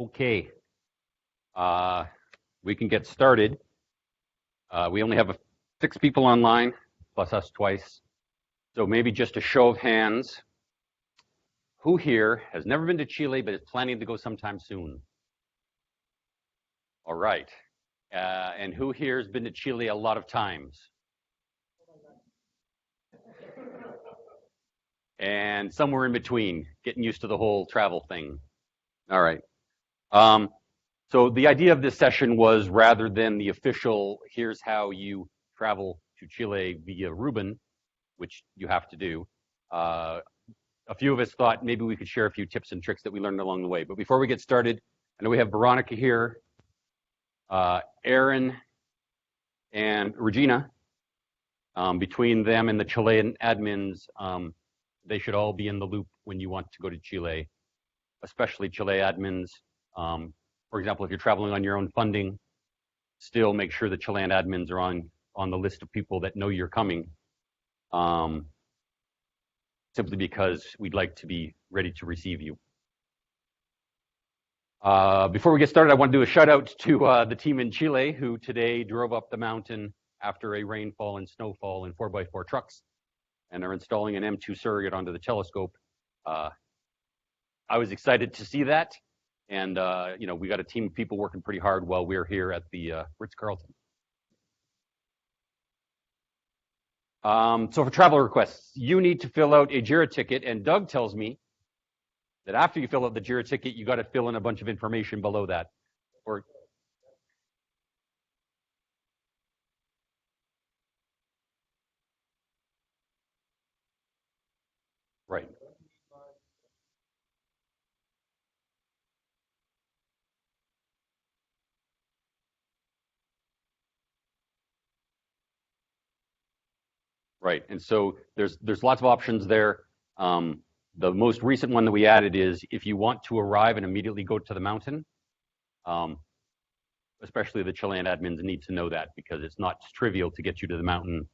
Okay, we can get started. We only have 6 people online, plus us twice. So maybe just a show of hands. Who here has never been to Chile but is planning to go sometime soon? All right. And who here has been to Chile a lot of times? And somewhere in between, getting used to the whole travel thing. All right. So the idea of this session was, rather than the official, here's how you travel to Chile via Reuben, which you have to do, a few of us thought maybe we could share a few tips and tricks that we learned along the way. But before we get started, I know we have Veronica here, Aaron, and Regina. Between them and the Chilean admins, they should all be in the loop when you want to go to Chile, especially Chile admins. For example, if you're traveling on your own funding, still make sure the Chilean admins are on the list of people that know you're coming, simply because we'd like to be ready to receive you. Before we get started, I want to do a shout out to the team in Chile who today drove up the mountain after a rainfall and snowfall in 4x4 trucks and are installing an M2 surrogate onto the telescope. I was excited to see that. And, we got a team of people working pretty hard while we're here at the Ritz-Carlton. So for travel requests, you need to fill out a JIRA ticket. And Doug tells me that after you fill out the JIRA ticket, you got to fill in a bunch of information below that. Right. Right, and so there's lots of options there. The most recent one that we added is if you want to arrive and immediately go to the mountain, especially the Chilean admins need to know that, because it's not trivial to get you to the mountain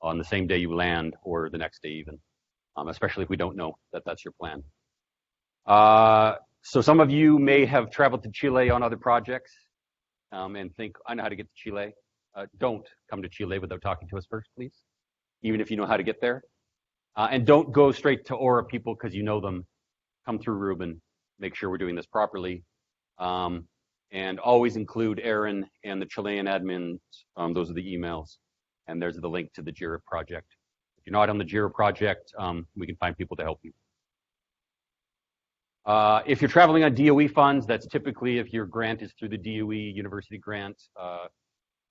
on the same day you land or the next day even, especially if we don't know that that's your plan. So some of you may have traveled to Chile on other projects and think, I know how to get to Chile. Don't come to Chile without talking to us first, please, even if you know how to get there. And don't go straight to Aura people because you know them. Come through Reuben. Make sure we're doing this properly. And always include Aaron and the Chilean admins. Those are the emails. And there's the link to the JIRA project. If you're not on the JIRA project, we can find people to help you. If you're traveling on DOE funds, that's typically if your grant is through the DOE university grant.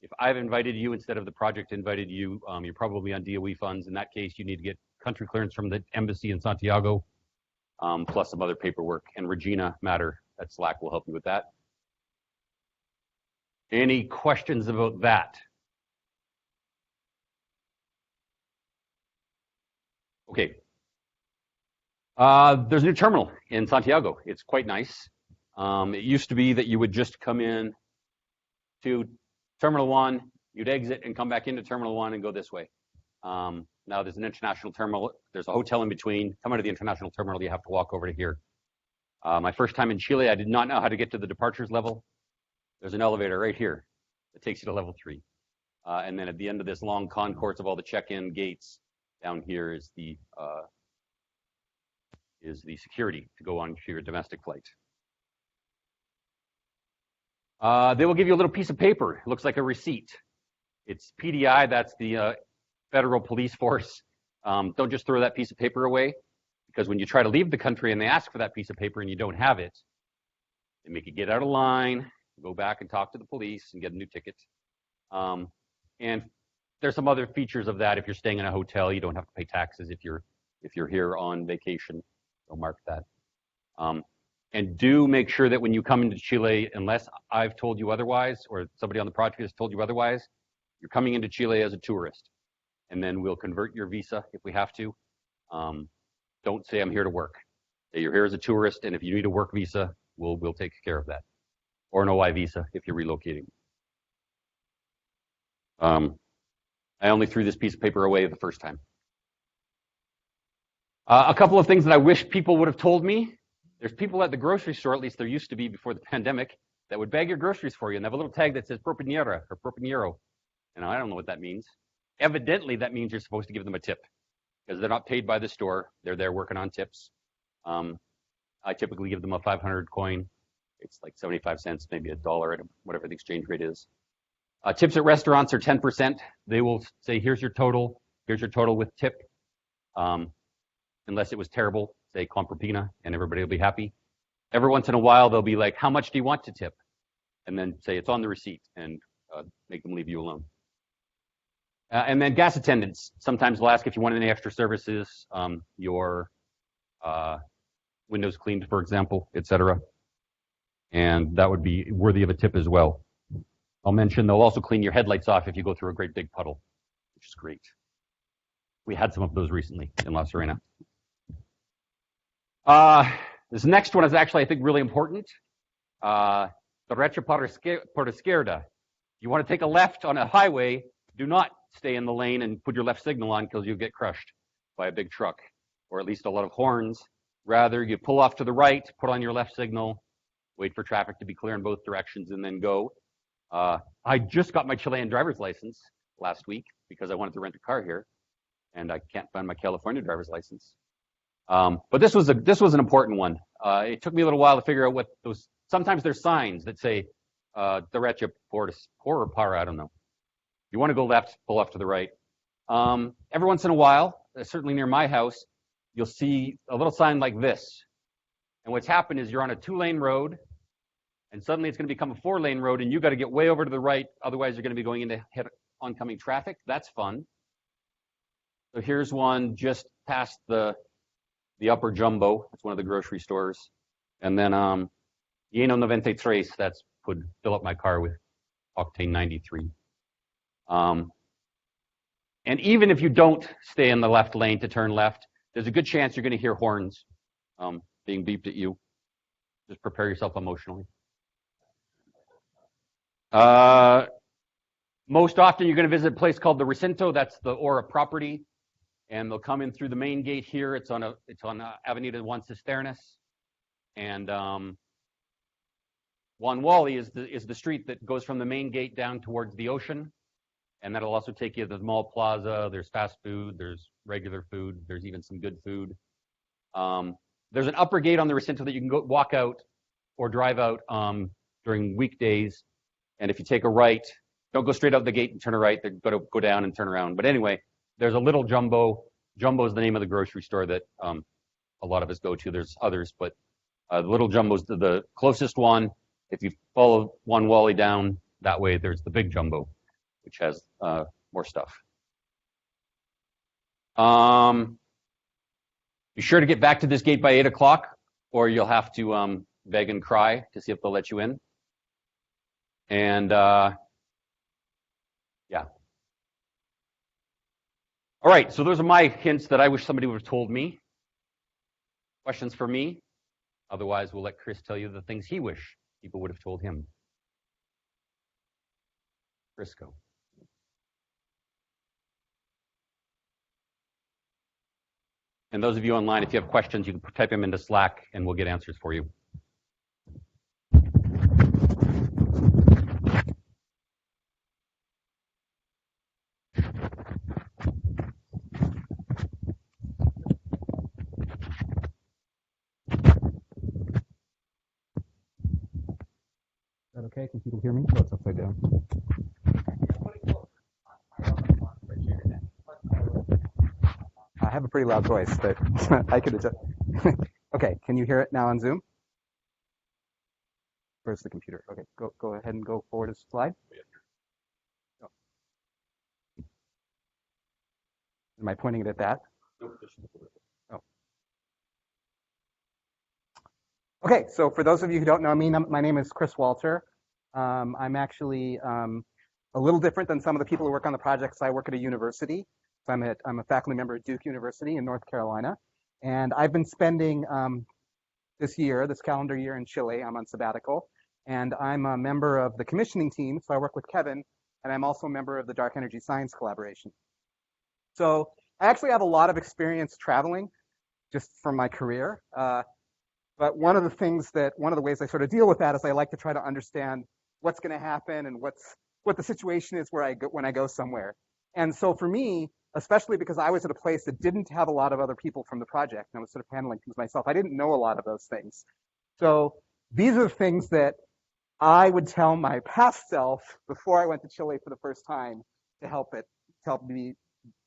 If I've invited you instead of the project invited you, you're probably on DOE funds. In that case, you need to get country clearance from the embassy in Santiago, plus some other paperwork. And Regina Matter at Slack will help you with that. Any questions about that? Okay. There's a new terminal in Santiago. It's quite nice. It used to be that you would just come in to Terminal 1, you'd exit and come back into Terminal 1 and go this way. Now there's an international terminal. There's a hotel in between. Come out of the international terminal, you have to walk over to here. My first time in Chile, I did not know how to get to the departures level. There's an elevator right here that takes you to level 3. And then at the end of this long concourse of all the check-in gates, down here is the security to go on to your domestic flight. They will give you a little piece of paper. It looks like a receipt. It's PDI, that's the federal police force. Don't just throw that piece of paper away, because when you try to leave the country and they ask for that piece of paper and you don't have it, they make you get out of line, go back and talk to the police and get a new ticket. And there's some other features of that. If you're staying in a hotel, you don't have to pay taxes if you're here on vacation. They'll mark that. And do make sure that when you come into Chile, unless I've told you otherwise or somebody on the project has told you otherwise, you're coming into Chile as a tourist. And then we'll convert your visa if we have to. Don't say I'm here to work. Say you're here as a tourist, and if you need a work visa, we'll take care of that. Or an OI visa if you're relocating. I only threw this piece of paper away the first time. A couple of things that I wish people would have told me There's people at the grocery store, at least there used to be before the pandemic, that would bag your groceries for you and have a little tag that says propinera or propinero. And I don't know what that means. Evidently, that means you're supposed to give them a tip because they're not paid by the store. They're there working on tips. I typically give them a 500 coin. It's like 75 cents, maybe $1, whatever the exchange rate is. Tips at restaurants are 10%. They will say, here's your total with tip. Unless it was terrible, say compropina, and everybody will be happy. Every once in a while, they'll be like, how much do you want to tip? And then say it's on the receipt and make them leave you alone. And then gas attendants. Sometimes they'll ask if you want any extra services, your windows cleaned, for example, etc. And that would be worthy of a tip as well. I'll mention they'll also clean your headlights off if you go through a great big puddle, which is great. We had some of those recently in La Serena. This next one is actually, I think, really important. Derecha por izquierda. You want to take a left on a highway, do not stay in the lane and put your left signal on because you'll get crushed by a big truck, or at least a lot of horns. Rather, you pull off to the right, put on your left signal, wait for traffic to be clear in both directions, and then go. I just got my Chilean driver's license last week because I wanted to rent a car here, and I can't find my California driver's license. But this was an important one. It took me a little while to figure out what those. Sometimes there's signs that say derecha por or para. I don't know. You want to go left, pull off to the right. Every once in a while, certainly near my house, you'll see a little sign like this. And what's happened is you're on a 2-lane road, and suddenly it's going to become a 4-lane road, and you got to get way over to the right. Otherwise, you're going to be going into hit oncoming traffic. That's fun. So here's one just past the upper Jumbo. That's one of the grocery stores. And then Lleno 93, that's would fill up my car with octane 93. And even if you don't stay in the left lane to turn left, there's a good chance you're going to hear horns being beeped at you. Just prepare yourself emotionally. Most often you're going to visit a place called the Recinto. That's the Aura property. And they'll come in through the main gate here. It's on Avenida Juan Cisternas. And Juan Wally is the street that goes from the main gate down towards the ocean. And that'll also take you to the mall plaza. There's fast food. There's regular food. There's even some good food. There's an upper gate on the Recinto that you can go walk out or drive out during weekdays. And if you take a right, don't go straight out the gate and turn a right. They're going to go down and turn around. But anyway, there's a little Jumbo. Jumbo is the name of the grocery store that a lot of us go to. There's others, but the little Jumbo's the closest one. If you follow Juan Wally down that way, there's the big Jumbo, which has more stuff. Be sure to get back to this gate by 8 o'clock, or you'll have to beg and cry to see if they'll let you in. And yeah. All right, so those are my hints that I wish somebody would have told me. Questions for me? Otherwise, we'll let Chris tell you the things he wish people would have told him. Frisco. And those of you online, if you have questions, you can type them into Slack, and we'll get answers for you. Is that okay? Can people hear me? Oh, it's upside down. I have a pretty loud voice, but I could adjust. Okay, can you hear it now on Zoom? Where's the computer? Okay, go ahead and go forward a slide. Oh. Am I pointing it at that? Oh. Okay, so for those of you who don't know me, my name is Chris Walter. I'm actually a little different than some of the people who work on the projects. I work at a university. So I'm a faculty member at Duke University in North Carolina. And I've been spending this calendar year in Chile. I'm on sabbatical. And I'm a member of the commissioning team. So I work with Kevin. And I'm also a member of the Dark Energy Science Collaboration. So I actually have a lot of experience traveling just from my career. But one of the ways I sort of deal with that is I like to try to understand what's going to happen and what the situation is when I go somewhere. And so for me, especially because I was at a place that didn't have a lot of other people from the project, and I was sort of handling things myself, I didn't know a lot of those things. So these are the things that I would tell my past self before I went to Chile for the first time to help me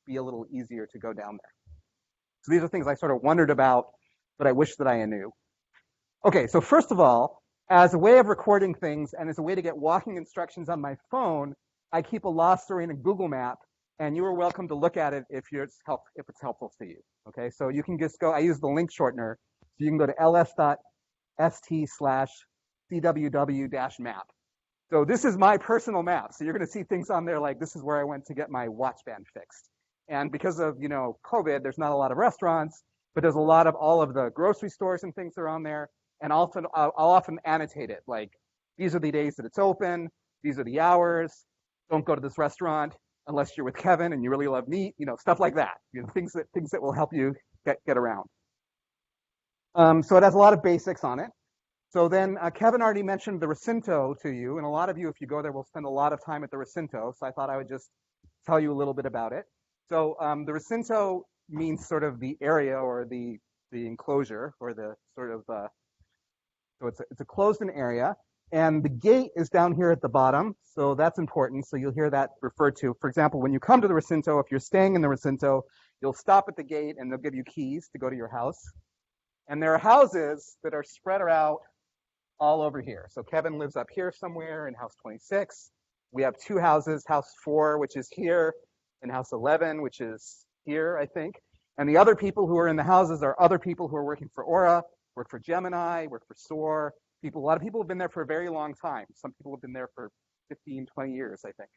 be a little easier to go down there. So these are things I sort of wondered about, but I wish that I knew. Okay, so first of all, as a way of recording things and as a way to get walking instructions on my phone, I keep a La Serena Google map, and you are welcome to look at it if it's helpful to you. Okay, so you can just go, I use the link shortener, so you can go to ls.st/cww-map. So this is my personal map. So you're going to see things on there like this is where I went to get my watch band fixed. And because of, COVID, there's not a lot of restaurants, but there's a lot of all of the grocery stores and things that are on there. And I'll often annotate it, like these are the days that it's open, these are the hours, don't go to this restaurant unless you're with Kevin and you really love meat, stuff like that. Things that will help you get around. So it has a lot of basics on it. So then Kevin already mentioned the Recinto to you, and a lot of you, if you go there, will spend a lot of time at the Recinto. So I thought I would just tell you a little bit about it. So the Recinto means sort of the area or the enclosure or the sort of so it's a closed-in area, and the gate is down here at the bottom, so that's important. So you'll hear that referred to. For example, when you come to the Recinto, if you're staying in the Recinto, you'll stop at the gate and they'll give you keys to go to your house. And there are houses that are spread out all over here. So Kevin lives up here somewhere in house 26. We have two houses, house 4, which is here, and house 11, which is here, I think. And the other people who are in the houses are other people who are working for Aura, work for Gemini, work for SOAR. A lot of people have been there for a very long time. Some people have been there for 15, 20 years, I think.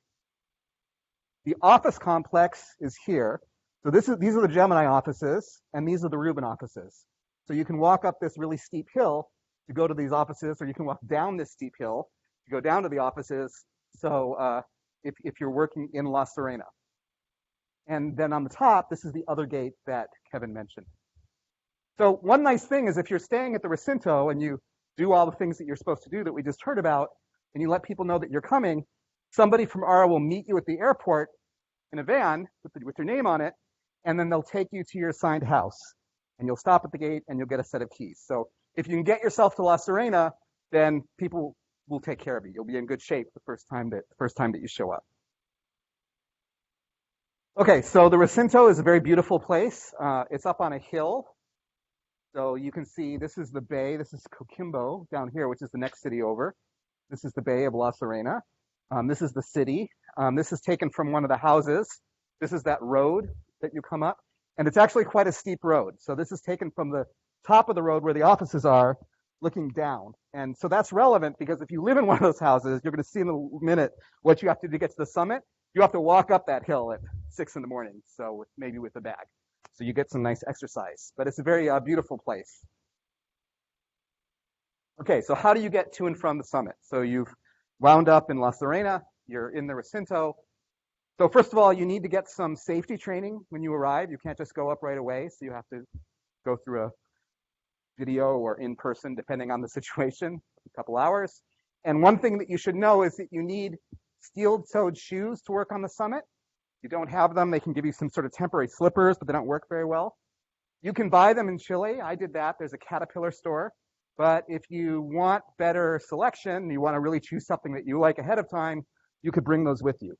The office complex is here. So these are the Gemini offices, and these are the Rubin offices. So you can walk up this really steep hill to go to these offices, or you can walk down this steep hill to go down to the offices. So if you're working in La Serena. And then on the top, this is the other gate that Kevin mentioned. So one nice thing is if you're staying at the Recinto and you do all the things that you're supposed to do that we just heard about, and you let people know that you're coming, somebody from ARA will meet you at the airport in a van with your name on it, and then they'll take you to your assigned house. And you'll stop at the gate and you'll get a set of keys. So if you can get yourself to La Serena, then people will take care of you. You'll be in good shape the first time that you show up. Okay, so the Recinto is a very beautiful place. It's up on a hill. So you can see this is the bay. This is Coquimbo down here, which is the next city over. This is the bay of La Serena. This is the city. This is taken from one of the houses. This is that road that you come up. And it's actually quite a steep road. So this is taken from the top of the road where the offices are, looking down. And so that's relevant because if you live in one of those houses, you're going to see in a minute what you have to do to get to the summit. You have to walk up that hill at 6 in the morning, so maybe with a bag. So you get some nice exercise. But it's a very beautiful place. Okay, so how do you get to and from the summit? So you've wound up in La Serena. You're in the Recinto. So first of all, you need to get some safety training when you arrive. You can't just go up right away, so you have to go through a video or in person, depending on the situation, a couple hours. And one thing that you should know is that you need steel-toed shoes to work on the summit. If you don't have them, they can give you some sort of temporary slippers, but they don't work very well. You can buy them in Chile. I did that. There's a Caterpillar store. But if you want better selection, you want to really choose something that you like ahead of time, you could bring those with you.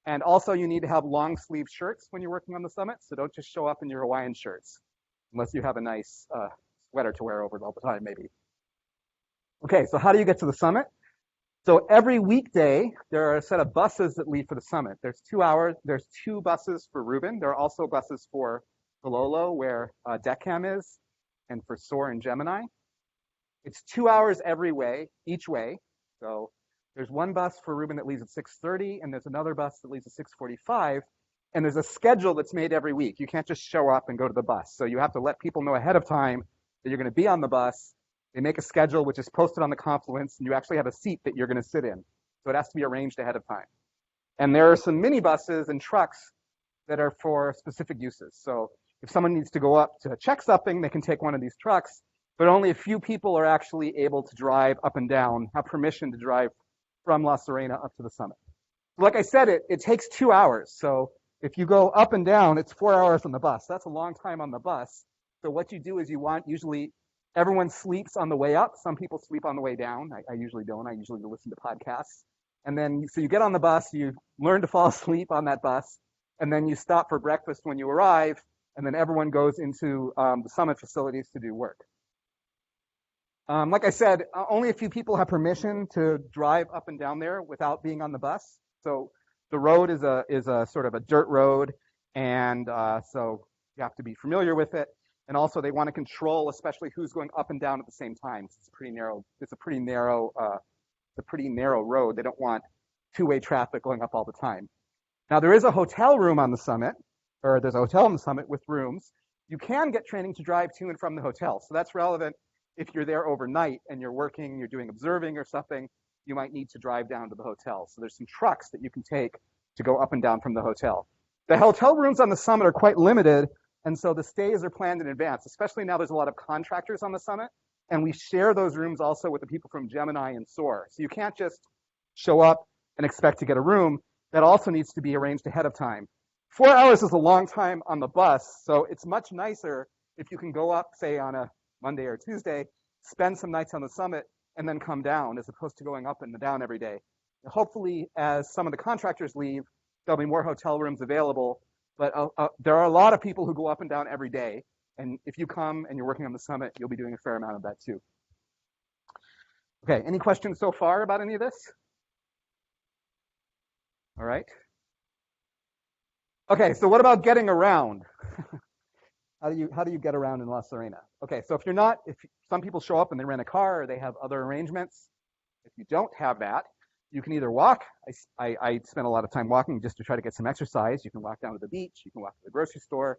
And also, you need to have long sleeve shirts when you're working on the summit, so don't just show up in your Hawaiian shirts, unless you have a nice sweater to wear over it all the time, maybe. Okay, so how do you get to the summit? So every weekday, there are a set of buses that leave for the summit. There's 2 buses for Rubin. There are also buses for Pololo, where Decam is, and for SOAR and Gemini. It's 2 hours each way. So there's one bus for Rubin that leaves at 6:30, and there's another bus that leaves at 6:45. And there's a schedule that's made every week. You can't just show up and go to the bus. So you have to let people know ahead of time that you're going to be on the bus. They make a schedule which is posted on the Confluence, and you actually have a seat that you're going to sit in. So it has to be arranged ahead of time. And there are some minibuses and trucks that are for specific uses. So if someone needs to go up to check something, they can take one of these trucks. but only a few people are actually able to drive up and down, have permission to drive from La Serena up to the summit. Like I said, it takes 2 hours. So if you go up and down, it's 4 hours on the bus. That's a long time on the bus. So what you do is usually everyone sleeps on the way up. Some people sleep on the way down. I usually don't. I usually listen to podcasts. And then, so you get on the bus, you learn to fall asleep on that bus, and then you stop for breakfast when you arrive, and then everyone goes into the summit facilities to do work. Like I said, only a few people have permission to drive up and down there without being on the bus. So the road is a sort of a dirt road, and so you have to be familiar with it. And also, they want to control, especially who's going up and down at the same time. It's a pretty narrow. It's a pretty narrow road. They don't want two-way traffic going up all the time. Now, there is a hotel room on the summit, or there's a hotel on the summit with rooms. You can get training to drive to and from the hotel. So that's relevant if you're there overnight and you're working, you're doing observing or something. You might need to drive down to the hotel. So there's some trucks that you can take to go up and down from the hotel. The hotel rooms on the summit are quite limited, and so the stays are planned in advance, especially now there's a lot of contractors on the summit, and we share those rooms also with the people from Gemini and SOAR. So you can't just show up and expect to get a room. That also needs to be arranged ahead of time. 4 hours is a long time on the bus, so it's much nicer if you can go up, say, on a Monday or Tuesday, spend some nights on the summit, and then come down, as opposed to going up and down every day. Hopefully, as some of the contractors leave, there'll be more hotel rooms available, but there are a lot of people who go up and down every day, and if you come and you're working on the summit, you'll be doing a fair amount of that too. Okay, any questions so far about any of this? All right. Okay, so what about getting around? How do you get around in La Serena? Okay, so if some people show up and they rent a car or they have other arrangements, if you don't have that, you can either walk. I spend a lot of time walking just to try to get some exercise. You can walk down to the beach. You can walk to the grocery store.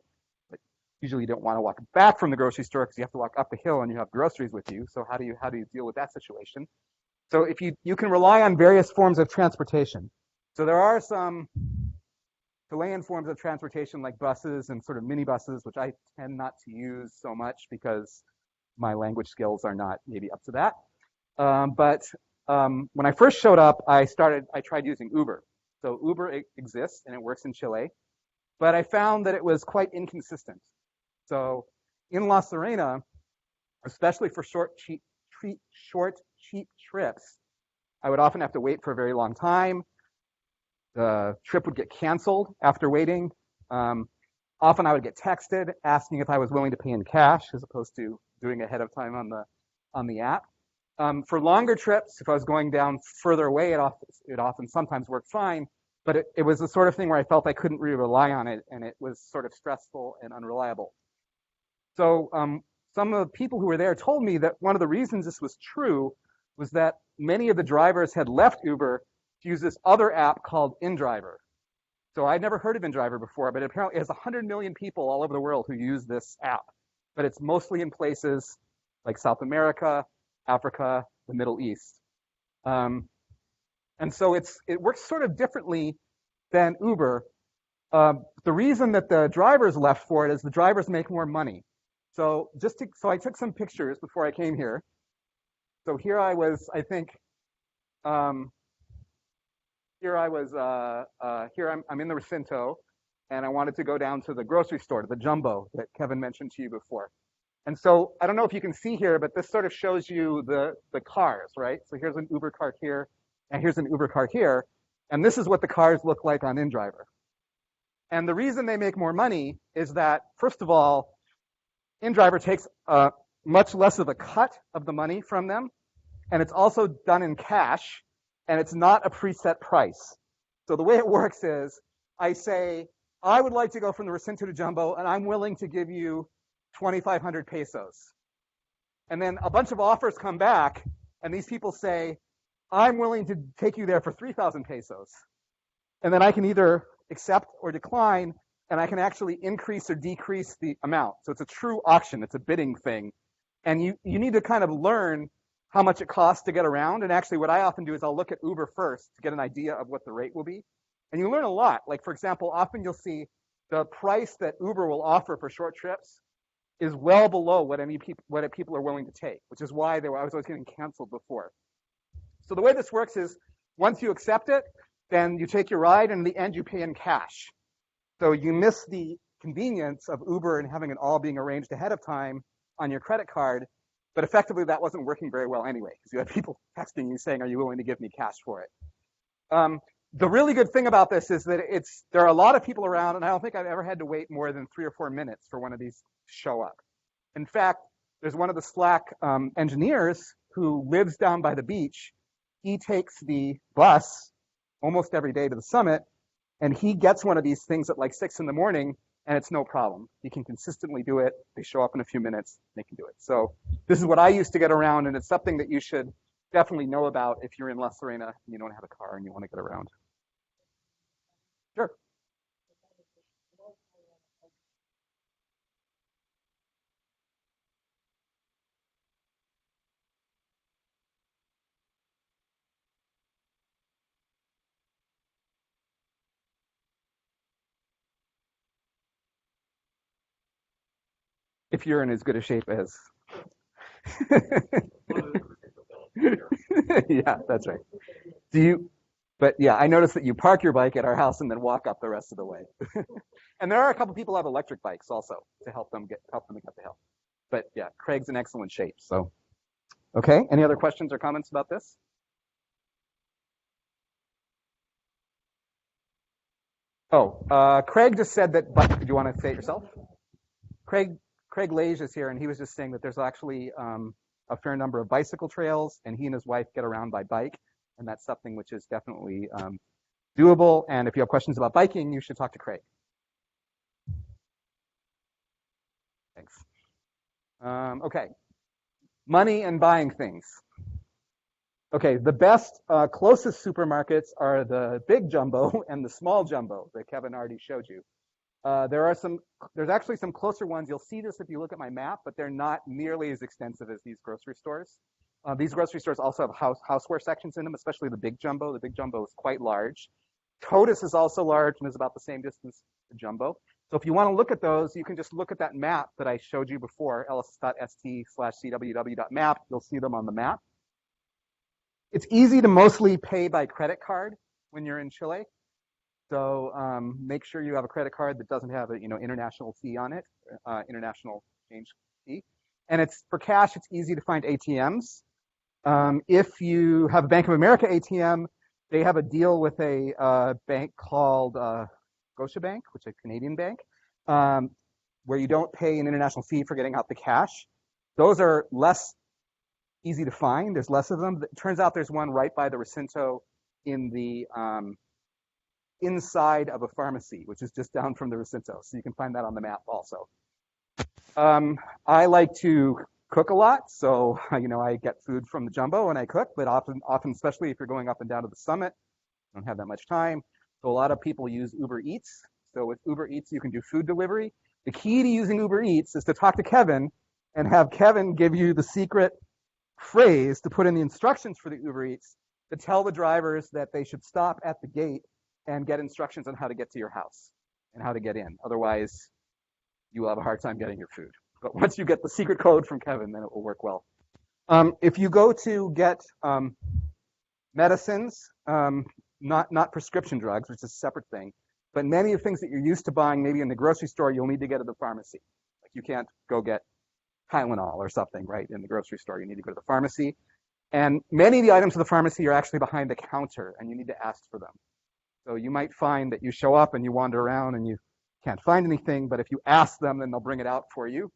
But usually you don't want to walk back from the grocery store because you have to walk up the hill and you have groceries with you. So how do you deal with that situation? So if you can rely on various forms of transportation. So there are some Chilean forms of transportation like buses and sort of minibuses, which I tend not to use so much because my language skills are not maybe up to that. But when I first showed up, I tried using Uber. So Uber exists and it works in Chile, but I found that it was quite inconsistent. So in La Serena, especially for short, cheap trips, I would often have to wait for a very long time. The trip would get canceled after waiting. Often I would get texted asking if I was willing to pay in cash as opposed to doing it ahead of time on the app. For longer trips, if I was going down further away, it often sometimes worked fine, but it was the sort of thing where I felt I couldn't really rely on it, and it was sort of stressful and unreliable. So some of the people who were there told me that one of the reasons this was true was that many of the drivers had left Uber to use this other app called InDriver. So I'd never heard of InDriver before, but apparently it has 100 million people all over the world who use this app. But it's mostly in places like South America, Africa, the Middle East. And so it works sort of differently than Uber. The reason that the drivers left for it is the drivers make more money. So I took some pictures before I came here. So here I was, I think, here I'm in the Recinto, and I wanted to go down to the grocery store, to the Jumbo that Kevin mentioned to you before. And so I don't know if you can see here, but this sort of shows you the cars, right? So here's an Uber car here, and here's an Uber car here, and this is what the cars look like on InDriver. And the reason they make more money is that, first of all, InDriver takes much less of a cut of the money from them, and it's also done in cash, and it's not a preset price. So the way it works is I say, I would like to go from the Recinto to Jumbo, and I'm willing to give you 2,500 pesos. And then a bunch of offers come back, and these people say, I'm willing to take you there for 3,000 pesos. And then I can either accept or decline, and I can actually increase or decrease the amount. So it's a true auction. It's a bidding thing. And you need to kind of learn how much it costs to get around. And actually what I often do is I'll look at Uber first to get an idea of what the rate will be. And you learn a lot. Like, for example, often you'll see the price that Uber will offer for short trips is well below what people are willing to take, which is why I was always getting canceled before. So the way this works is once you accept it, then you take your ride, and in the end you pay in cash. So you miss the convenience of Uber and having it all being arranged ahead of time on your credit card, but effectively that wasn't working very well anyway, because you had people texting you saying, are you willing to give me cash for it? The really good thing about this is that there are a lot of people around, and I don't think I've ever had to wait more than 3 or 4 minutes for one of these to show up. In fact, there's one of the Slack engineers who lives down by the beach. He takes the bus almost every day to the summit, and he gets one of these things at like 6 in the morning, and it's no problem. He can consistently do it. They show up in a few minutes. They can do it. So this is what I used to get around, and it's something that you should definitely know about if you're in La Serena and you don't have a car and you want to get around. Sure. If you're in as good a shape as. Yeah, that's right. But yeah, I noticed that you park your bike at our house and then walk up the rest of the way. And there are a couple people who have electric bikes also to help them get the hill. But yeah, Craig's in excellent shape. So, okay. Any other questions or comments about this? Oh, Craig just said that. Do you want to say it yourself? Craig Lage is here, and he was just saying that there's actually a fair number of bicycle trails, and he and his wife get around by bike, and that's something which is definitely doable. And if you have questions about biking, you should talk to Craig. Thanks. Okay, money and buying things. Okay, the best, closest supermarkets are the big jumbo and the small jumbo that Kevin already showed you. There's actually some closer ones. You'll see this if you look at my map, but they're not nearly as extensive as these grocery stores. These grocery stores also have houseware sections in them, especially the big jumbo. The big jumbo is quite large. Totus is also large and is about the same distance to jumbo. So if you want to look at those, you can just look at that map that I showed you before, ls.st/cww.map. You'll see them on the map. It's easy to mostly pay by credit card when you're in Chile. So make sure you have a credit card that doesn't have a international fee on it, international exchange fee. And it's for cash. It's easy to find ATMs. If you have a Bank of America ATM, they have a deal with a bank called Scotiabank, which is a Canadian bank, where you don't pay an international fee for getting out the cash. Those are less easy to find. There's less of them. It turns out there's one right by the Recinto in the inside of a pharmacy, which is just down from the Recinto. So you can find that on the map also. I like to cook a lot, so I get food from the jumbo and I cook, but often, especially if you're going up and down to the summit, I don't have that much time. So a lot of people use Uber Eats. So with Uber Eats, you can do food delivery. The key to using Uber Eats is to talk to Kevin and have Kevin give you the secret phrase to put in the instructions for the Uber Eats to tell the drivers that they should stop at the gate and get instructions on how to get to your house and how to get in. Otherwise, you will have a hard time getting your food. But once you get the secret code from Kevin, then it will work well. If you go to get medicines, not prescription drugs, which is a separate thing, but many of the things that you're used to buying maybe in the grocery store, you'll need to get at the pharmacy. Like you can't go get Tylenol or something, right, in the grocery store. You need to go to the pharmacy. And many of the items in the pharmacy are actually behind the counter, and you need to ask for them. So you might find that you show up and you wander around and you can't find anything, but if you ask them, then they'll bring it out for you.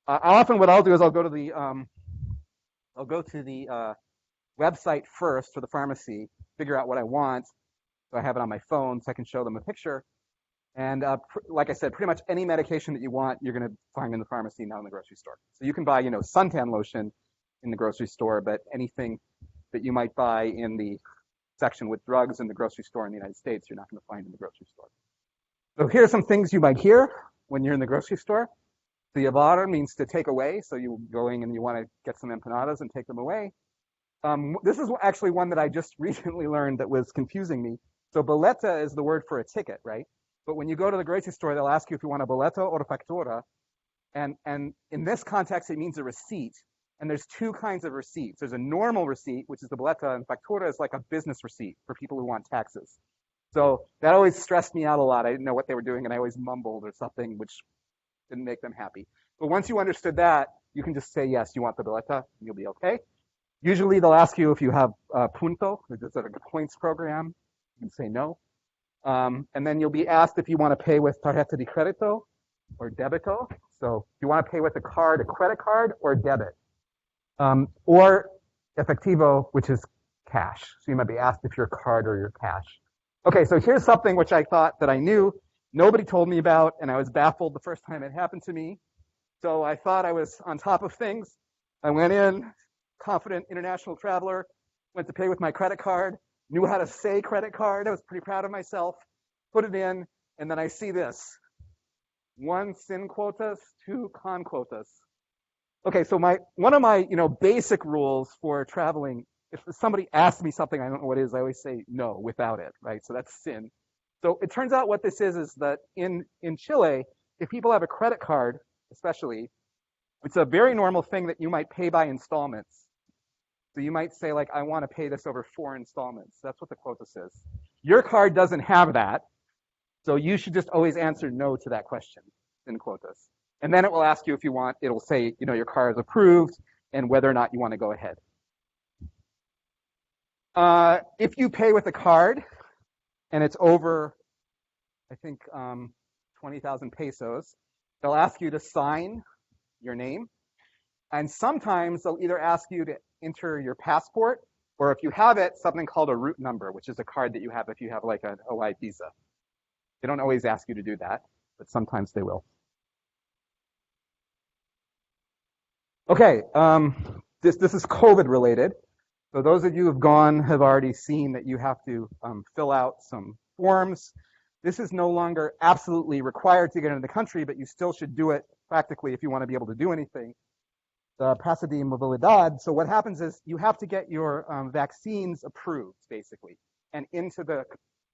Often what I'll do is I'll go to the website first for the pharmacy, figure out what I want, so I have it on my phone so I can show them a picture. And like I said, pretty much any medication that you want, you're going to find in the pharmacy, not in the grocery store. So you can buy, suntan lotion in the grocery store, but anything that you might buy in the section with drugs in the grocery store in the United States, you're not going to find in the grocery store. So here are some things you might hear when you're in the grocery store. The llevar means to take away. So you're going and you want to get some empanadas and take them away. This is actually one that I just recently learned that was confusing me. So boleta is the word for a ticket, right? But when you go to the grocery store, they'll ask you if you want a boleto or a factura. And in this context, it means a receipt. And there's two kinds of receipts. There's a normal receipt, which is the boleta, and factura is like a business receipt for people who want taxes. So that always stressed me out a lot. I didn't know what they were doing, and I always mumbled or something, which didn't make them happy. But once you understood that, you can just say, yes, you want the boleta, and you'll be okay. Usually they'll ask you if you have punto, which is like a points program. You can say no. And then you'll be asked if you want to pay with tarjeta de crédito or débito. So if you want to pay with a card, a credit card, or debit. Or efectivo, which is cash. So you might be asked if you're card or your cash. Okay, so here's something which I thought that I knew. Nobody told me about, and I was baffled the first time it happened to me. So I thought I was on top of things. I went in, confident international traveler, went to pay with my credit card, knew how to say credit card. I was pretty proud of myself, put it in, and then I see this. 1, sin quotas, 2, con quotas. Okay, so one of my basic rules for traveling, if somebody asks me something I don't know what it is, I always say no without it, right? So that's sin. So it turns out what this is that in Chile, if people have a credit card, especially, it's a very normal thing that you might pay by installments. So you might say, like, I want to pay this over 4 installments. That's what the quota says. Your card doesn't have that, so you should just always answer no to that question in quotas. And then it will ask you if you want, it'll say, your card is approved and whether or not you want to go ahead. If you pay with a card and it's over, I think, 20,000 pesos, they'll ask you to sign your name. And sometimes they'll either ask you to enter your passport, or if you have it, something called a route number, which is a card that you have if you have like an OI visa. They don't always ask you to do that, but sometimes they will. Okay, this is COVID related. So those of you who have gone have already seen that you have to fill out some forms. This is no longer absolutely required to get into the country, but you still should do it practically if you want to be able to do anything. The Pase de Movilidad. So what happens is you have to get your vaccines approved, basically, and into the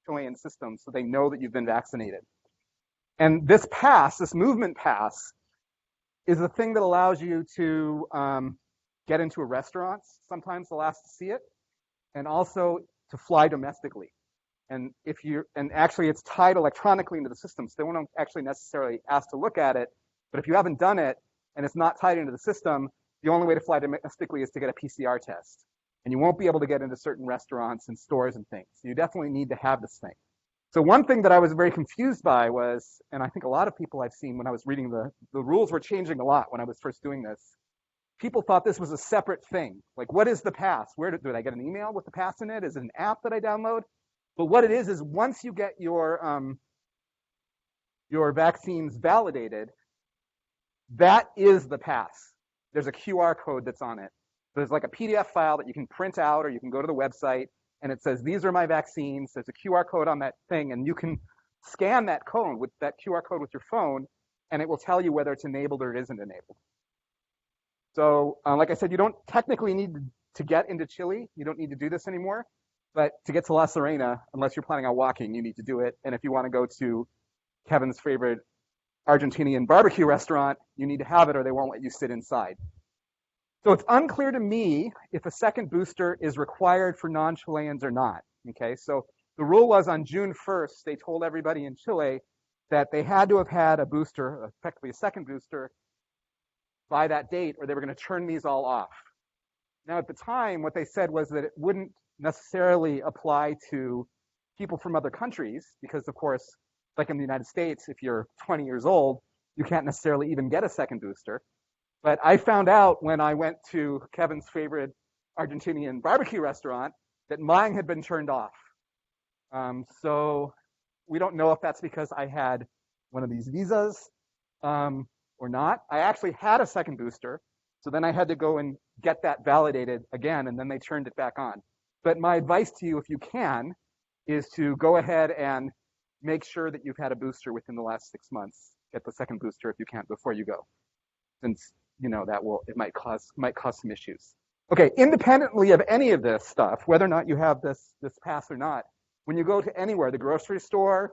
Chilean system so they know that you've been vaccinated. And this pass, this movement pass, is the thing that allows you to get into a restaurant. Sometimes they'll ask to see it, and also to fly domestically. And actually it's tied electronically into the system, so they won't actually necessarily ask to look at it. But if you haven't done it and it's not tied into the system, the only way to fly domestically is to get a PCR test. And you won't be able to get into certain restaurants and stores and things. So you definitely need to have this thing. So one thing that I was very confused by was, and I think a lot of people I've seen when I was reading the rules were changing a lot when I was first doing this. People thought this was a separate thing. Like, what is the pass? Where did I get an email with the pass in it? Is it an app that I download? But what it is once you get your vaccines validated, that is the pass. There's a QR code that's on it. There's like a PDF file that you can print out, or you can go to the website, and it says, these are my vaccines. There's a QR code on that thing, and you can scan that code with that QR code with your phone, and it will tell you whether it's enabled or it isn't enabled. So, like I said, you don't technically need to get into Chile. You don't need to do this anymore. But to get to La Serena, unless you're planning on walking, you need to do it. And if you want to go to Kevin's favorite Argentinian barbecue restaurant, you need to have it, or they won't let you sit inside. So it's unclear to me if a second booster is required for non-Chileans or not. Okay, so the rule was on June 1st, they told everybody in Chile that they had to have had a booster, effectively a second booster, by that date, or they were going to turn these all off. Now, at the time, what they said was that it wouldn't necessarily apply to people from other countries, because, of course, like in the United States, if you're 20 years old, you can't necessarily even get a second booster. But I found out when I went to Kevin's favorite Argentinian barbecue restaurant that mine had been turned off. So we don't know if that's because I had one of these visas or not. I actually had a second booster, so then I had to go and get that validated again, and then they turned it back on. But my advice to you, if you can, is to go ahead and make sure that you've had a booster within the last 6 months. Get the second booster if you can before you go, since it might cause some issues. Okay, independently of any of this stuff, whether or not you have this pass or not, when you go to anywhere, the grocery store,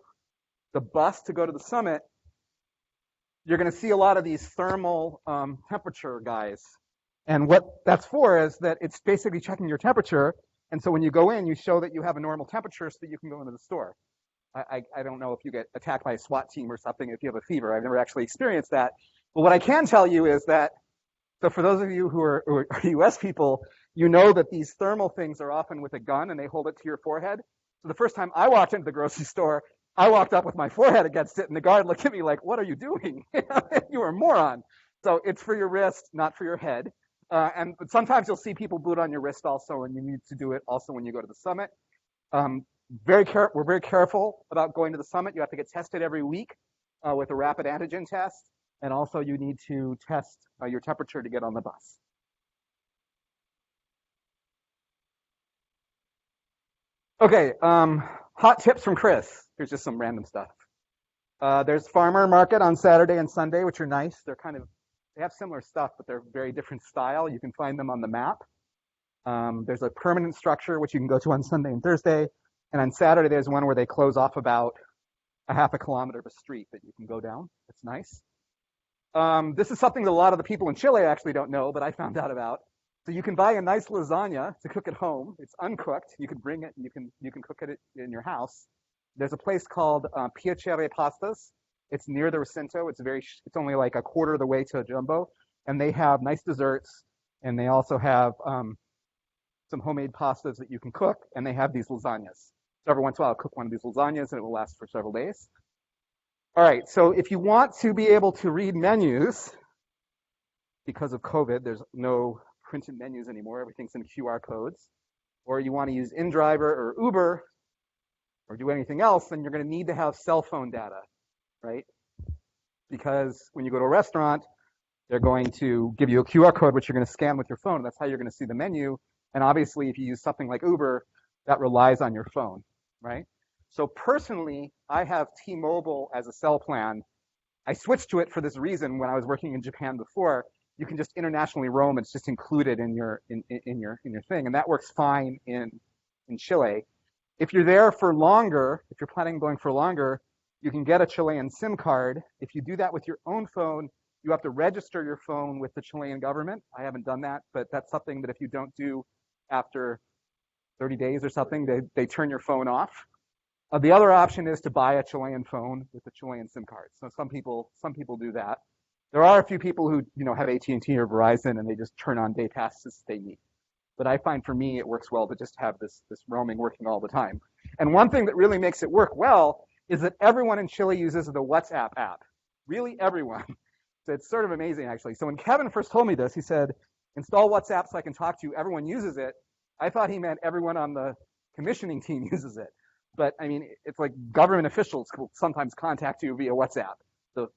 the bus to go to the summit, you're going to see a lot of these thermal temperature guys. And what that's for is that it's basically checking your temperature. And so when you go in, you show that you have a normal temperature so that you can go into the store. I don't know if you get attacked by a SWAT team or something if you have a fever. I've never actually experienced that. But what I can tell you is that, so for those of you who are US people, you know that these thermal things are often with a gun and they hold it to your forehead. So the first time I walked into the grocery store, I walked up with my forehead against it and the guard looked at me like, what are you doing? You are a moron. So it's for your wrist, not for your head. But sometimes you'll see people boot on your wrist also, and you need to do it also when you go to the summit. We're very careful about going to the summit. You have to get tested every week with a rapid antigen test, and also you need to test your temperature to get on the bus. Okay, hot tips from Chris. Here's just some random stuff. There's farmer market on Saturday and Sunday, which are nice. They have similar stuff, but they're very different style. You can find them on the map. There's a permanent structure, which you can go to on Sunday and Thursday. And on Saturday, there's one where they close off about a half a kilometer of a street that you can go down. It's nice. This is something that a lot of the people in Chile actually don't know, but I found out about. So you can buy a nice lasagna to cook at home. It's uncooked. You can bring it and you can cook it in your house. There's a place called Piacere Pastas. It's near the Recinto. It's only like a quarter of the way to Jumbo, and they have nice desserts, and they also have some homemade pastas that you can cook, and they have these lasagnas. So every once in a while, I'll cook one of these lasagnas, and it will last for several days. All right, so if you want to be able to read menus, because of COVID, there's no printed menus anymore. Everything's in QR codes. Or you want to use InDriver or Uber or do anything else, then you're going to need to have cell phone data, right? Because when you go to a restaurant, they're going to give you a QR code, which you're going to scan with your phone. And that's how you're going to see the menu. And obviously, if you use something like Uber, that relies on your phone, right? So personally, I have T-Mobile as a cell plan. I switched to it for this reason when I was working in Japan before. You can just internationally roam. It's just included in your thing, and that works fine in Chile. If you're there for longer, if you're planning on going for longer, you can get a Chilean SIM card. If you do that with your own phone, you have to register your phone with the Chilean government. I haven't done that, but that's something that if you don't do after 30 days or something, they turn your phone off. The other option is to buy a Chilean phone with a Chilean SIM card. So some people do that. There are a few people who have AT&T or Verizon and they just turn on day passes they need. But I find for me it works well to just have this roaming working all the time. And one thing that really makes it work well is that everyone in Chile uses the WhatsApp app. Really everyone. So it's sort of amazing actually. So when Kevin first told me this, he said, install WhatsApp so I can talk to you. Everyone uses it. I thought he meant everyone on the commissioning team uses it. But I mean, it's like government officials will sometimes contact you via WhatsApp. The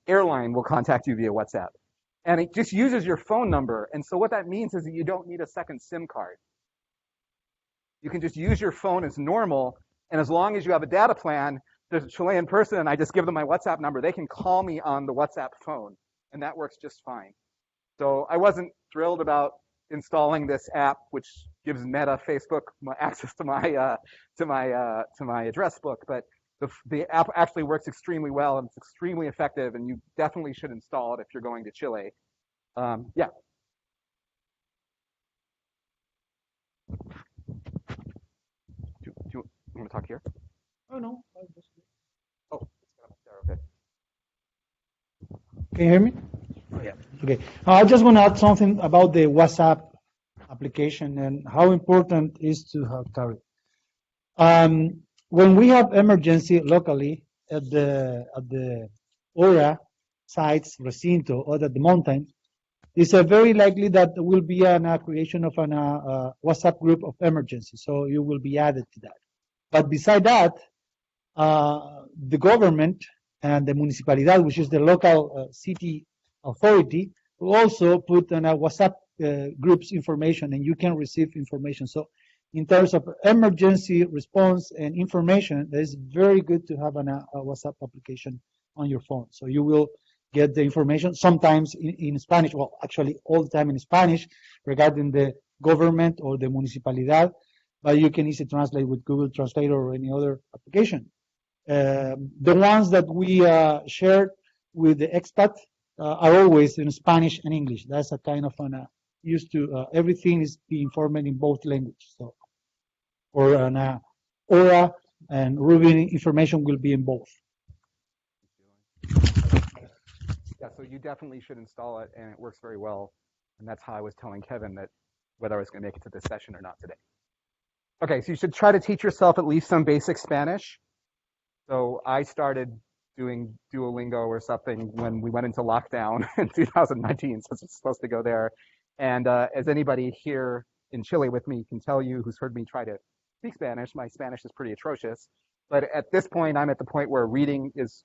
airline will contact you via WhatsApp. And it just uses your phone number. And so what that means is that you don't need a second SIM card. You can just use your phone as normal. And as long as you have a data plan, there's a Chilean person and I just give them my WhatsApp number. They can call me on the WhatsApp phone. And that works just fine. So I wasn't thrilled about installing this app, which gives Meta, Facebook, access to my address book. But the app actually works extremely well and it's extremely effective, and you definitely should install it if you're going to Chile. Yeah. Do you want to talk here? Oh, no. Oh, it's up there. Okay. Can you hear me? Oh, yeah. Okay. I just want to add something about the WhatsApp application and how important it is to have tariff. When we have emergency locally at the Ora sites, Recinto, or at the mountain, it's very likely that there will be a creation of an WhatsApp group of emergency. So you will be added to that. But beside that, the government and the municipalidad, which is the local city authority, will also put in a WhatsApp groups information, and you can receive information. So in terms of emergency response and information, it is very good to have a WhatsApp application on your phone. So you will get the information sometimes in Spanish, well, actually all the time in Spanish regarding the government or the municipalidad, but you can easily translate with Google Translator or any other application. The ones that we shared with the expat are always in Spanish and English. That's a kind of an used to everything is being formed in both languages. So, or an Aura and Ruby information will be in both. Yeah, so you definitely should install it, and it works very well. And that's how I was telling Kevin that whether I was going to make it to this session or not today. Okay, so you should try to teach yourself at least some basic Spanish. So I started doing Duolingo or something when we went into lockdown in 2019, since it's supposed to go there. And as anybody here in Chile with me can tell you who's heard me try to speak Spanish, my Spanish is pretty atrocious. But at this point, I'm at the point where reading is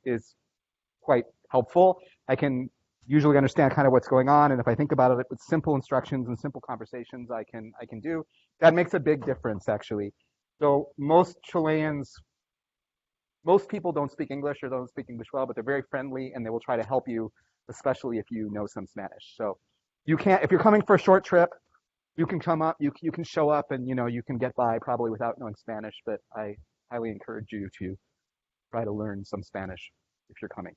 quite helpful. I can usually understand kind of what's going on, and if I think about it with simple instructions and simple conversations, I can do. That makes a big difference, actually. So most Chileans, most people don't speak English or don't speak English well, but they're very friendly, and they will try to help you, especially if you know some Spanish. So you can't, if you're coming for a short trip, you can come up, you can show up, and you can get by probably without knowing Spanish. But I highly encourage you to try to learn some Spanish if you're coming.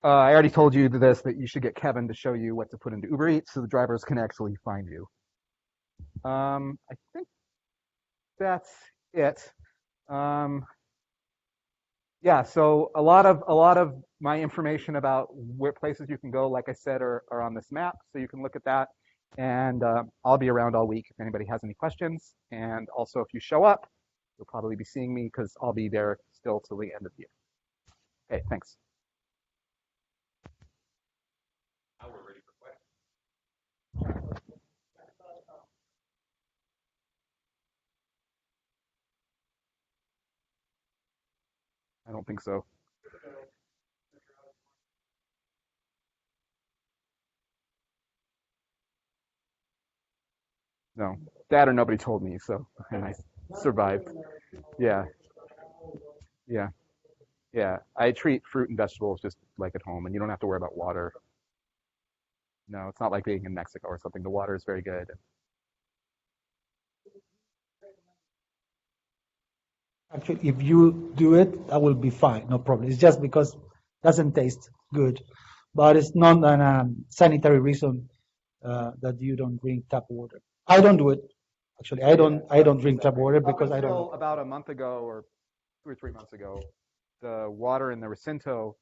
I already told you this, that you should get Kevin to show you what to put into Uber Eats so the drivers can actually find you. I think that's it. Yeah, so a lot of my information about where places you can go, like I said, are on this map, so you can look at that. And I'll be around all week if anybody has any questions. And also, if you show up, you'll probably be seeing me because I'll be there still till the end of the year. Okay, thanks. Now we're ready for questions. I don't think so. No, that or nobody told me, so and I survived. Yeah, yeah, yeah. I treat fruit and vegetables just like at home, and you don't have to worry about water. No, it's not like being in Mexico or something. The water is very good. Actually, if you do it, that will be fine, no problem. It's just because it doesn't taste good, but it's not a sanitary reason that you don't drink tap water. I don't do it. Actually, I don't drink tap water because I don't. About a month ago or 2 or 3 months ago, the water in the Recinto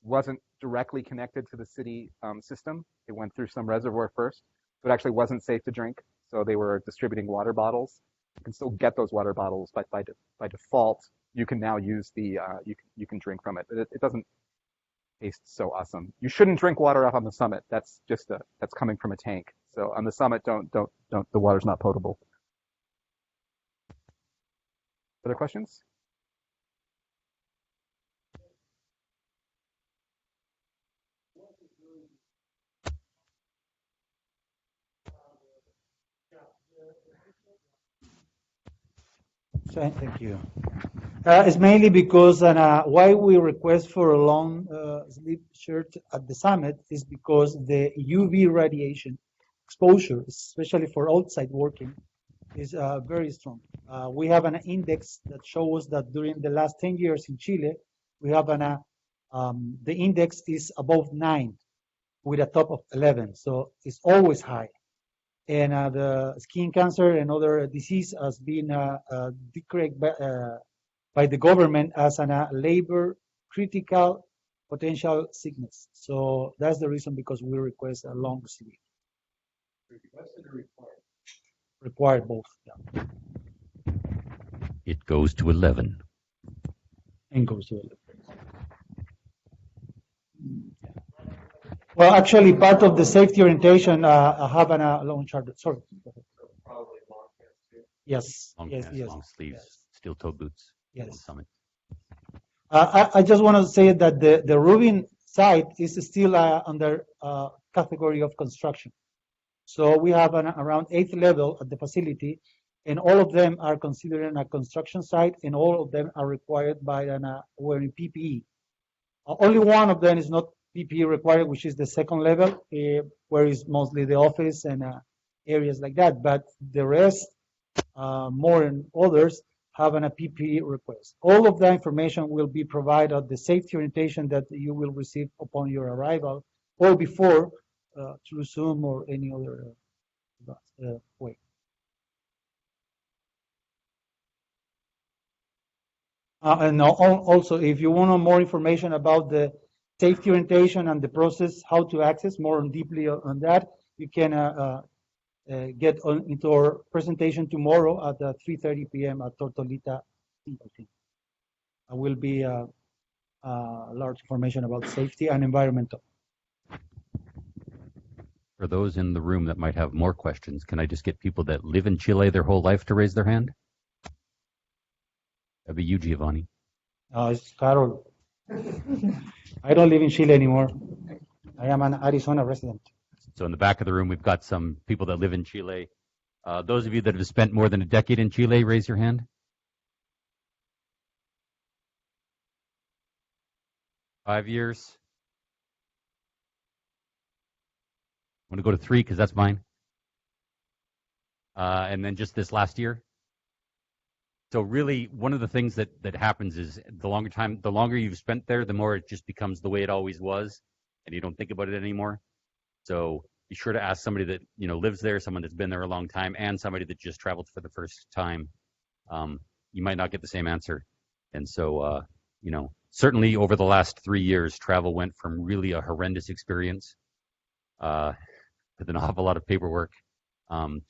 wasn't directly connected to the city system. It went through some reservoir first, so it actually wasn't safe to drink. So they were distributing water bottles. You can still get those water bottles, but by default, you can now use the you can drink from it. But it doesn't taste so awesome. You shouldn't drink water up on the summit. That's just that's coming from a tank. So on the summit, don't. The water's not potable. Other questions? Thank you. It's mainly because why we request for a long sleeve shirt at the summit is because the UV radiation exposure, especially for outside working, is very strong. We have an index that shows that during the last 10 years in Chile, we have the index is above 9 with a top of 11, so it's always high. And the skin cancer and other disease has been declared by the government as a labor critical potential sickness. So that's the reason because we request a long sleeve. Requested or required? Required both. Yeah. It goes to 11. And goes to 11. Well, actually, part of the safety orientation, I have a long chart. Sorry. Probably long pants too. Yes. Long Yes. pants, Yes. long sleeves, Yes. steel toe boots. Yes. On summit. I just want to say that the Rubin site is still under category of construction. So we have around 8th level at the facility, and all of them are considered a construction site, and all of them are required by wearing PPE. Only one of them is not PPE required, which is the 2nd level, where is mostly the office and areas like that. But the rest, more and others, having a PPE request. All of that information will be provided at the safety orientation that you will receive upon your arrival or before through Zoom or any other way. And also, if you want more information about the safety orientation and the process, how to access more deeply on that, you can get into our presentation tomorrow at 3:30 p.m. at Tortolita. Will be large information about safety and environmental. For those in the room that might have more questions, can I just get people that live in Chile their whole life to raise their hand? That'd be you, Giovanni. It's Carol. I don't live in Chile anymore. I am an Arizona resident. So in the back of the room, we've got some people that live in Chile. Those of you that have spent more than a decade in Chile, raise your hand. 5 years. I'm going to go to 3 because that's mine. And then just this last year. So really, one of the things that happens is the longer you've spent there, the more it just becomes the way it always was, and you don't think about it anymore. So be sure to ask somebody that lives there, someone that's been there a long time, and somebody that just traveled for the first time. You might not get the same answer, and so certainly over the last 3 years, travel went from really a horrendous experience with an awful lot of paperwork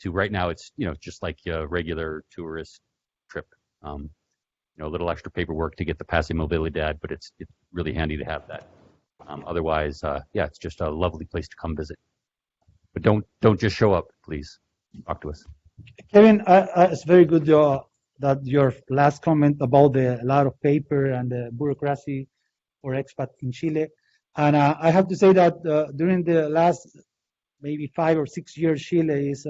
to right now it's just like a regular tourist trip. A little extra paperwork to get the Pase Movilidad, but it's really handy to have that. Otherwise, it's just a lovely place to come visit. But don't just show up, please. Talk to us. Kevin, it's very good that your last comment about the lot of paper and the bureaucracy for expat in Chile. And I have to say that during the last maybe 5 or 6 years, Chile is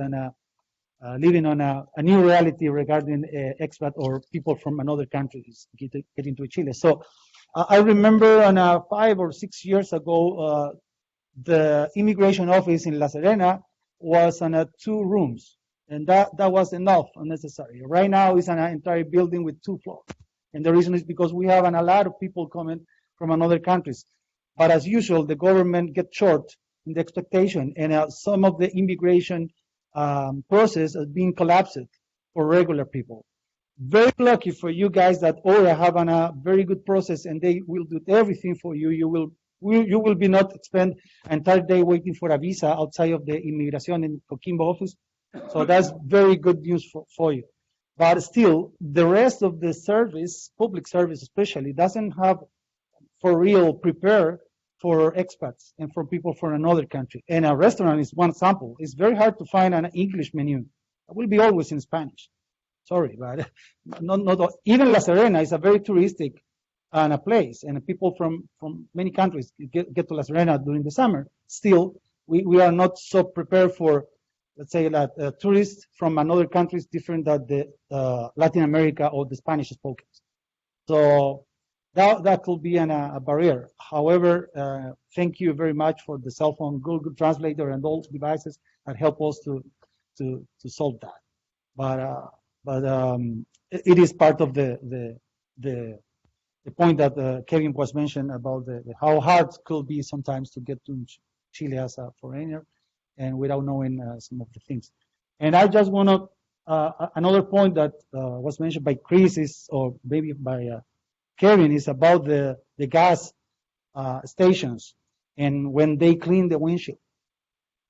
living on a new reality regarding expat or people from another countries getting to Chile. So I remember 5 or 6 years ago, the immigration office in La Serena was on 2 rooms, and that was enough, unnecessary. Right now, it's an entire building with 2 floors, and the reason is because we have a lot of people coming from another countries. But as usual, the government gets short in the expectation, and some of the immigration process is being collapsed for regular people. Very lucky for you guys that ORA have a very good process, and they will do everything for you. You will be not spend an entire day waiting for a visa outside of the Inmigración in Coquimbo office. So that's very good news for you. But still, the rest of the service, public service especially, doesn't have for real prepare for expats and for people from another country. And a restaurant is one example. It's very hard to find an English menu. It will be always in Spanish. Sorry, but not even La Serena is a very touristic a place, and people from many countries get to La Serena during the summer. Still, we are not so prepared for, let's say, that tourists from another country is different than the Latin America or the Spanish spoken. So that could be a barrier. However, thank you very much for the cell phone Google Translator and all devices that help us to solve that. But it is part of the point that Kevin was mentioned about how hard it could be sometimes to get to Chile as a foreigner and without knowing some of the things. And I just want to, another point that was mentioned by Chris is, or maybe by Kevin, is about the gas stations and when they clean the windshield.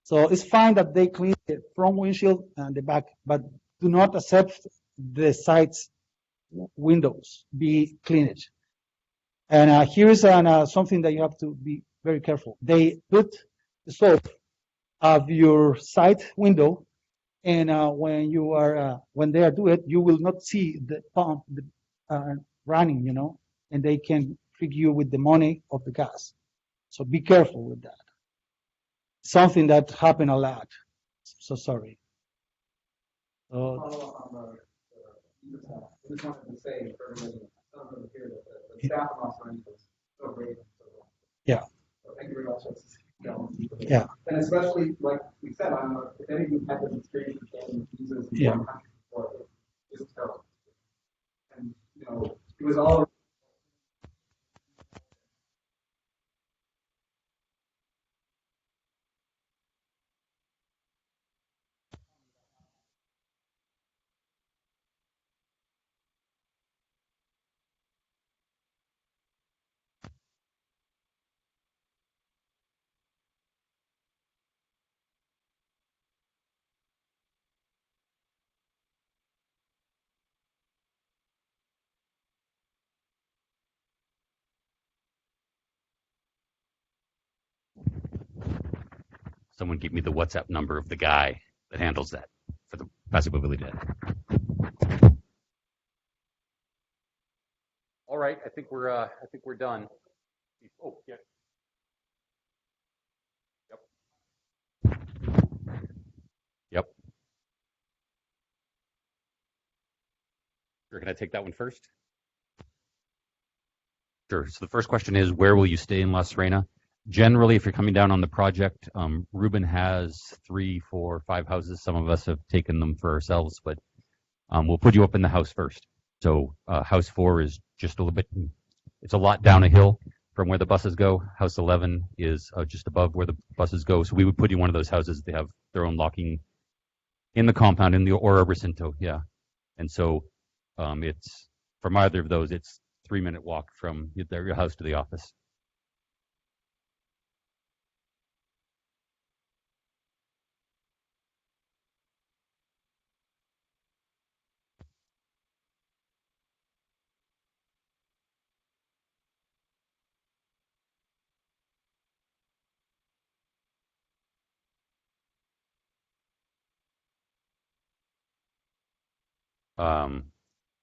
So it's fine that they clean the front windshield and the back, but do not accept the sides windows be cleaned. And here is something that you have to be very careful. They put the soap of your side window, and when they are doing it, you will not see the pump running, and they can trick you with the money of the gas. So be careful with that. Something that happened a lot. So sorry. I just wanted to say for everybody, some of them here, that the staff in Los Angeles is so great. Yeah. So thank you very much. Yeah. And especially, like we said, I don't know if any of you had the experience of getting visas in Yeah. one country before, just tell us. you know, it was all. Someone give me the WhatsApp number of the guy that handles that for the passive mobility data. All right, I think we're done. Oh, yeah. Yep. Yep. You're going to take that one first? Sure. So the first question is, where will you stay in La Serena? Generally, if you're coming down on the project, Ruben has 3, 4, 5 houses. Some of us have taken them for ourselves, but we'll put you up in the house first. So house 4 is just a little bit, it's a lot down a hill from where the buses go. House 11 is just above where the buses go. So we would put you in one of those houses. They have their own locking in the compound, in the Ora Recinto, yeah. And so it's, from either of those, it's 3-minute walk from your house to the office.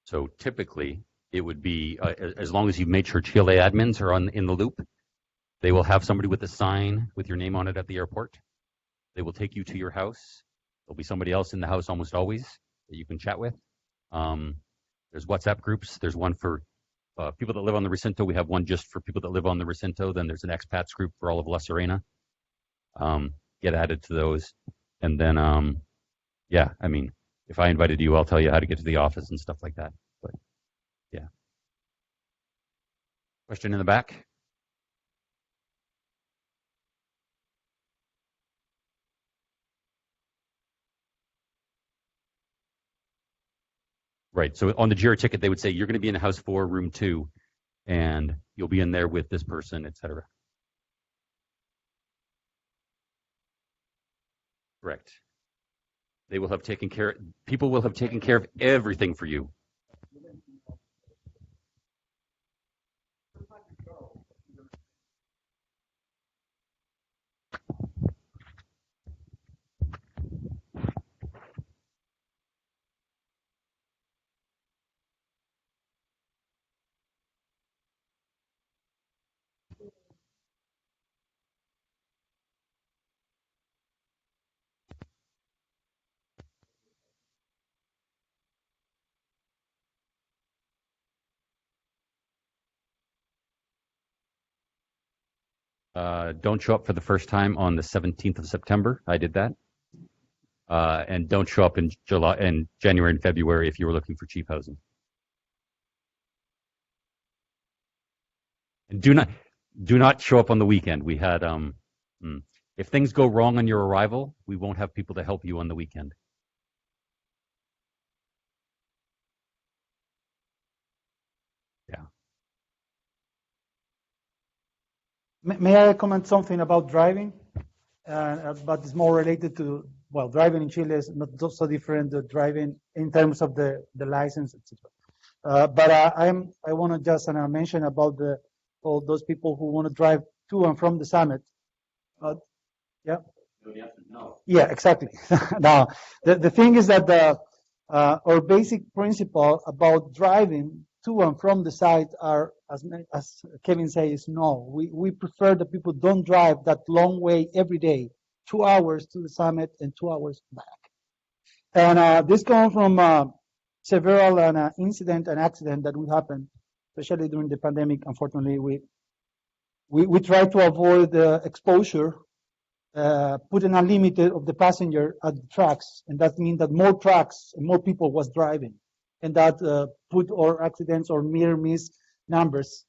So typically, it would be, as long as you've made sure Chile admins are in the loop, they will have somebody with a sign with your name on it at the airport. They will take you to your house. There'll be somebody else in the house almost always that you can chat with. There's WhatsApp groups. There's one for people that live on the Recinto. We have one just for people that live on the Recinto. Then there's an expats group for all of La Serena. Get added to those. And then, yeah, I mean, if I invited you, I'll tell you how to get to the office and stuff like that. But yeah. Question in the back? Right. So on the JIRA ticket, they would say you're going to be in house 4, room 2, and you'll be in there with this person, etc. Correct. They will have taken care. People will have taken care of everything for you. Don't show up for the first time on the 17th of September. I did that. And don't show up in January and February if you were looking for cheap housing. And do not show up on the weekend. We had if things go wrong on your arrival, we won't have people to help you on the weekend. Yeah. May I comment something about driving? But it's more related to, well, driving in Chile is not so different than driving in terms of the license, etc. But I want to just mention about all those people who want to drive to and from the summit. Yeah. No. Yeah, exactly. Now, the thing is that our basic principle about driving to and from the site are, as Kevin says, no. We prefer that people don't drive that long way every day, 2 hours to the summit and 2 hours back. And this comes from several incident and accident that would happen, especially during the pandemic. Unfortunately, we try to avoid exposure, putting a limit of the passenger at the tracks, and that means that more trucks and more people was driving. and that put our accidents or near miss numbers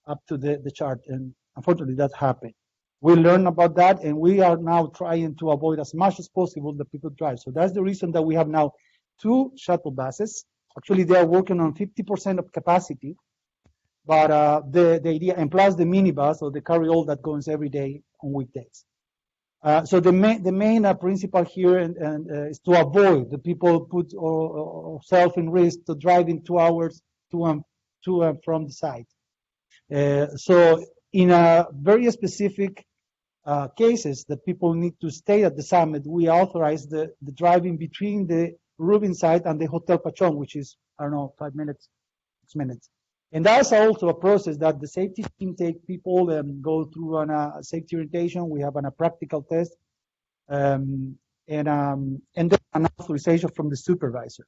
up to the chart. And unfortunately, that happened. We learned about that, and we are now trying to avoid as much as possible the people drive. So that's the reason that we have now 2 shuttle buses. Actually, they are working on 50% of capacity, but the idea, and plus the minibus or the carry-all that goes every day on weekdays. So the main principle here is to avoid the people put self in risk to driving 2 hours to and from the site. So in a very specific cases that people need to stay at the summit, we authorize the driving between the Rubin site and the Hotel Pachon, which is, I don't know, 5 minutes, 6 minutes. And that's also a process that the safety team take people and go through on a safety orientation. We have a practical test, and then an authorization from the supervisor.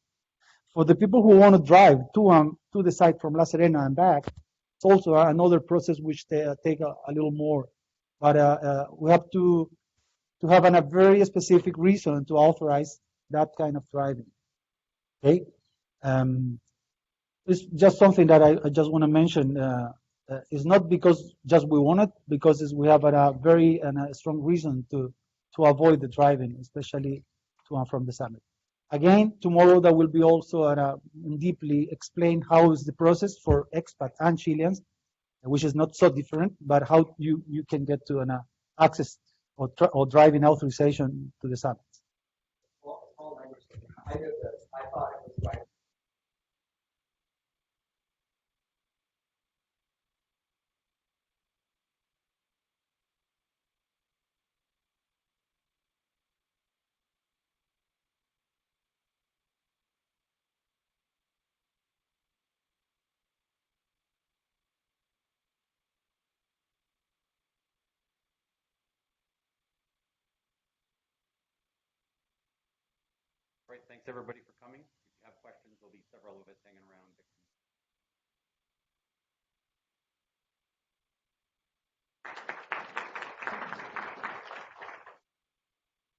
For the people who want to drive to the site from La Serena and back, it's also another process which they take a little more. But we have to have a very specific reason to authorize that kind of driving. Okay, it's just something that I just want to mention. It's not because just we want it, because we have a very strong reason to avoid the driving, especially to and from the summit. Again, tomorrow there will be also deeply explain how is the process for expats and Chileans, which is not so different, but how you can get to an access or driving authorization to the summit. All language. I did this. I thought it was right. Great. Thanks everybody for coming. If you have questions, there'll be several of us hanging around.